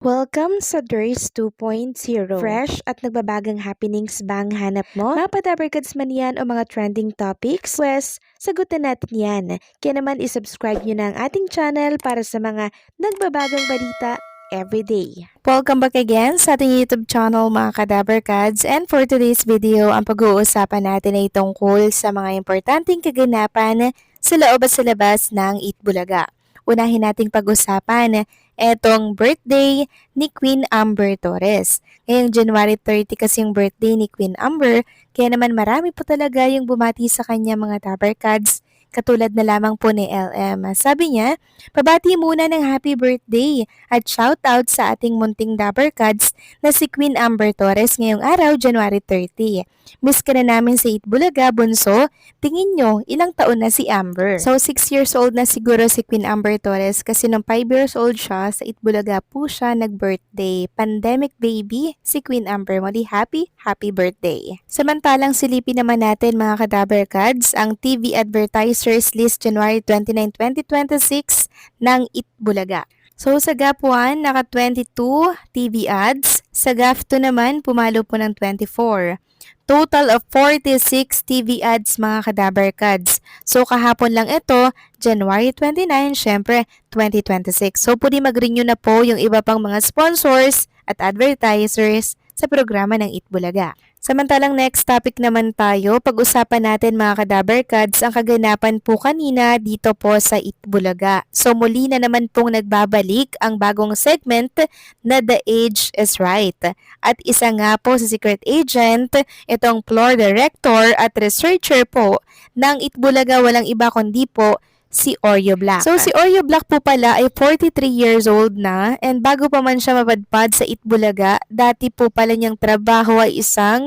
Welcome sa Durs 2.0. Fresh at nagbabagang happenings bang hanap mo? Mga padabarkads man yan o mga trending topics? Pwes, sagutin natin yan. Kaya naman isubscribe nyo na ang ating channel para sa mga nagbabagang balita everyday. Welcome back again sa ating YouTube channel mga kadabarkads, and for today's video, ang pag-uusapan natin ay tungkol sa mga importanteng kaganapan sa loob at sa labas ng Itbulaga. Unahin nating pag-usapan etong birthday ni Queen Amber Torres. Ngayong January 30 kasi yung birthday ni Queen Amber, kaya naman marami po talaga yung bumati sa kanya mga Dabarkads, katulad na lamang po ni LM. Sabi niya, pabati muna ng happy birthday at shoutout sa ating munting Dabarkads na si Queen Amber Torres ngayong araw, January 30. Miss ka na namin sa Itbulaga, Bunso. Tingin nyo, ilang taon na si Amber? So, 6 years old na siguro si Queen Amber Torres kasi nung 5 years old siya, sa Itbulaga po siya nag-birthday. Pandemic baby, si Queen Amber. Muli, happy birthday. Samantalang silipin naman natin mga kadabarkads, ang TV Advertisers List January 29, 2026 ng Itbulaga. So sa GAP 1, naka 22 TV ads. Sa GAP 2 naman, pumalo po ng 24. Total of 46 TV ads mga kadabarkads. So kahapon lang ito, January 29, syempre 2026. So pwede mag-renew na po yung iba pang mga sponsors at advertisers sa programa ng Itbulaga. Samantalang next topic naman tayo, pag-usapan natin mga kadabarkads ang kaganapan po kanina dito po sa Itbulaga. So muli na naman pong nagbabalik ang bagong segment na The Age is Right. At isa nga po sa secret agent, itong floor director at researcher po ng Itbulaga, walang iba kundi po si Oreo Black. So si Oreo Black po pala ay 43 years old na, and bago pa man siya mapadpad sa Itbulaga, dati po pala niyang trabaho ay isang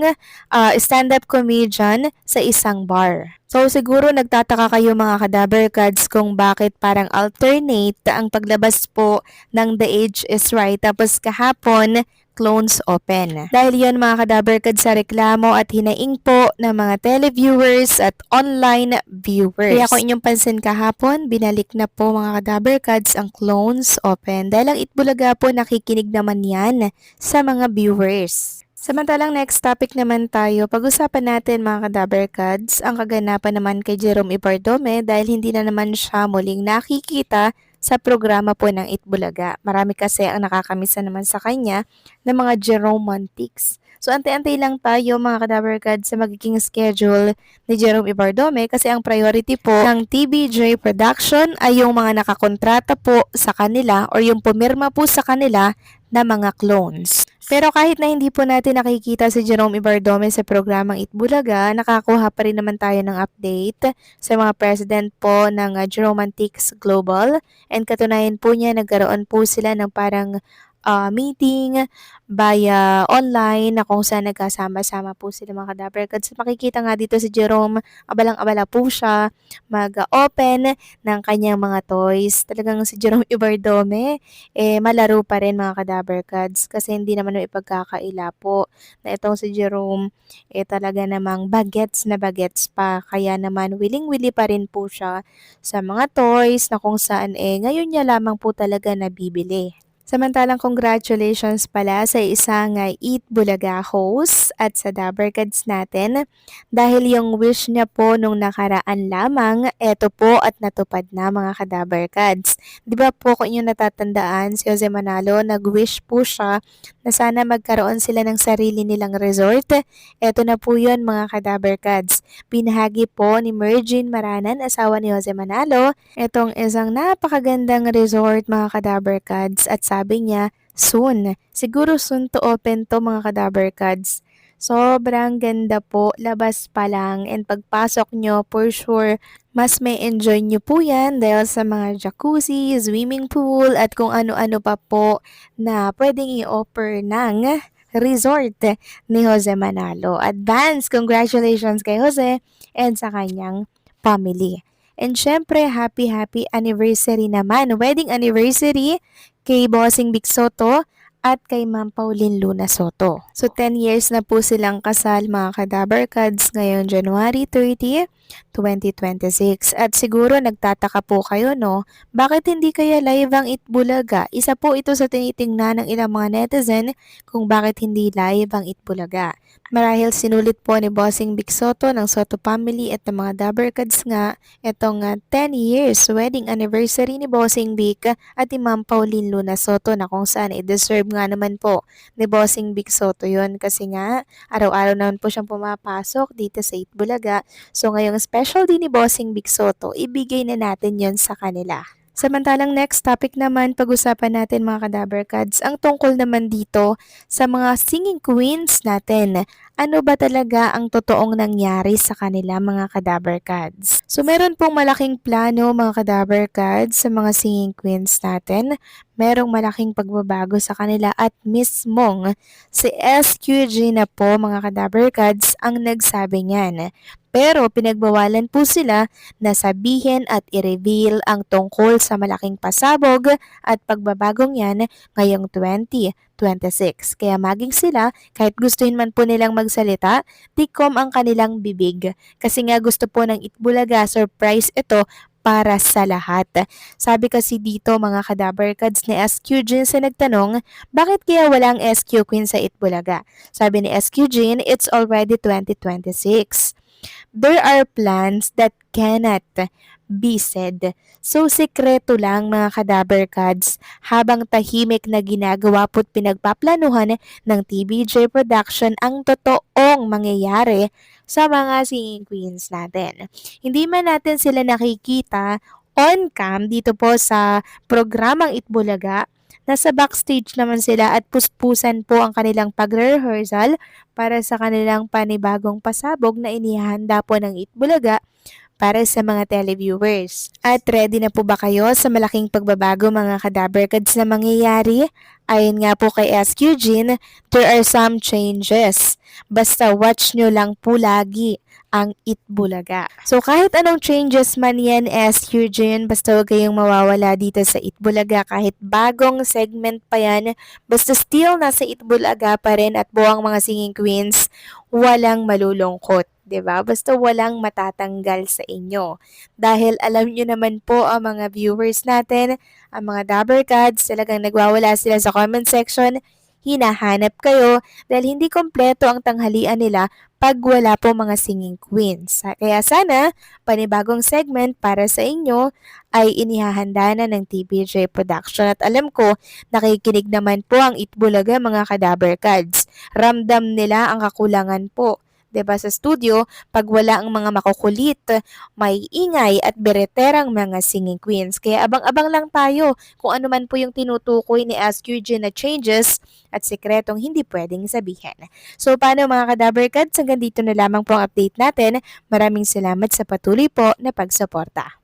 stand-up comedian sa isang bar. So siguro nagtataka kayo mga kadabarkads kung bakit parang alternate ang paglabas po ng The Age is Right tapos kahapon clones open. Dahil yon mga kadabarkad sa reklamo at hinaing po ng mga televiewers at online viewers. Kaya kung inyong pansin kahapon, binalik na po mga kadabarkads ang clones open. Dahil ang Itbulaga po nakikinig naman yan sa mga viewers. Samantalang next topic naman tayo, pag-usapan natin mga kadabarkads, ang kaganapan naman kay Jerome Ipardome dahil hindi na naman siya muling nakikita sa programa po ng Itbulaga. Marami kasi ang nakakamisa naman sa kanya ng mga Jeromantics. So antay-antay lang tayo mga kadabarkads sa magiging schedule ni Jerome Ipardome kasi ang priority po ng TBJ Production ay yung mga nakakontrata po sa kanila or yung pumirma po sa kanila na mga clones. Pero kahit na hindi po natin nakikita si Jerome Ipardome sa programang Itbulaga, nakakuha pa rin naman tayo ng update sa mga president po ng Jeromantics Global, and katunayan po niya nagkaroon po sila ng parang meeting via online na kung saan nagkasama-sama po sila mga kadabarkads. Makikita nga dito si Jerome, abalang-abala po siya mag-open ng kanyang mga toys. Talagang si Jerome Ipardome, malaro pa rin mga kadabarkads kasi hindi naman ipagkakaila po na itong si Jerome, talaga namang bagets na bagets pa. Kaya naman willing-willy pa rin po siya sa mga toys na kung saan ngayon niya lamang po talaga nabibili. Samantalang congratulations pala sa isang Itbulaga host at sa Dabarkads natin dahil yung wish niya po nung nakaraan lamang, eto po at natupad na mga kadabarkads. Di ba po kung inyong natatandaan, si Jose Manalo, nag-wish po siya na sana magkaroon sila ng sarili nilang resort. Eto na po yun mga kadabarkads. Binahagi po ni Mergine Maranan, asawa ni Jose Manalo, etong isang napakagandang resort mga kadabarkads, at sabi niya, soon. Siguro soon to open to mga kadabarkads. Sobrang ganda po, labas pa lang, and pagpasok nyo, for sure, mas may enjoy nyo po yan dahil sa mga jacuzzi, swimming pool, at kung ano-ano pa po na pwedeng i-offer ng resort ni Jose Manalo. Advance congratulations kay Jose and sa kanyang family. And syempre, happy anniversary naman, wedding anniversary kay Bossing Big Soto at kay Ma'am Pauline Luna Soto. So 10 years na po silang kasal mga Kadabarkads ngayong January 30, 2026. At siguro nagtataka po kayo no, bakit hindi kaya live ang Itbulaga? Isa po ito sa tinitingnan ng ilang mga netizen kung bakit hindi live ang Itbulaga. Marahil sinulit po ni Bossing Vic Soto ng Soto family at ng mga Dabarkads nga itong 10 years wedding anniversary ni Bossing Vic at ni Ma'am Pauline Luna Soto na kung saan i-deserve nga naman po ni Bossing Vic Soto yun kasi nga araw-araw naman po siyang pumapasok dito sa Itbulaga. So ngayong special din ni Bossing Vic Soto, ibigay na natin yon sa kanila. Samantalang next topic naman, pag-usapan natin mga Kadabarkads, ang tungkol naman dito sa mga singing queens natin. Ano ba talaga ang totoong nangyari sa kanila mga Kadabarkads? So meron pong malaking plano mga Kadabarkads sa mga singing queens natin. Merong malaking pagbabago sa kanila at mismong si SQG na po mga Kadabarkads ang nagsabi niyan. Pero pinagbawalan po sila na sabihin at i-reveal ang tungkol sa malaking pasabog at pagbabagong yan ngayong 2026. Kaya maging sila, kahit gustuhin man po nilang magsalita, tikom ang kanilang bibig. Kasi nga gusto po ng Itbulaga, surprise ito para sa lahat. Sabi kasi dito mga Kadabarkads ni SQ Jean sa nagtanong, bakit kaya walang SQ Queen sa Itbulaga? Sabi ni SQ Jean, it's already 2026. There are plans that cannot be said. So, sikreto lang mga Kadabarkads habang tahimik na ginagawa po't pinagpaplanuhan ng TBJ Production ang totoong mangyayari sa mga singing queens natin. Hindi man natin sila nakikita on cam dito po sa programang Itbulaga, nasa backstage naman sila at puspusan po ang kanilang pagre-rehearsal para sa kanilang panibagong pasabog na inihanda po ng Itbulaga para sa mga televiewers. At ready na po ba kayo sa malaking pagbabago mga Kadabarkads na mangyayari? Ayon nga po kay SQ Jean, there are some changes. Basta watch nyo lang po lagi ang Itbulaga. So kahit anong changes man yan SQ Jean, basta huwag kayong mawawala dito sa Itbulaga kahit bagong segment pa yan, basta still nasa Itbulaga pa rin at buwang mga singing queens, walang malulungkot. 'Di ba? Basta walang matatanggal sa inyo. Dahil alam niyo naman po ang mga viewers natin, ang mga Dabarkads, talagang nagwawala sila sa comment section, hinahanap kayo dahil hindi kompleto ang tanghalian nila pag wala po mga singing queens. Kaya sana, panibagong segment para sa inyo ay inihahanda na ng TBJ Production. At alam ko, nakikinig naman po ang Itbulaga mga Kadabarkads. Ramdam nila ang kakulangan po 'di ba sa studio pag wala ang mga makukulit, may ingay at bereterang mga singing queens. Kaya abang-abang lang tayo kung ano man po yung tinutukoy ni Ask Eugene na changes at sekretong hindi pwedeng sabihin. So paano mga Kadabarkads, hanggang dito na lamang po ang update natin. Maraming salamat sa patuloy po na pagsuporta.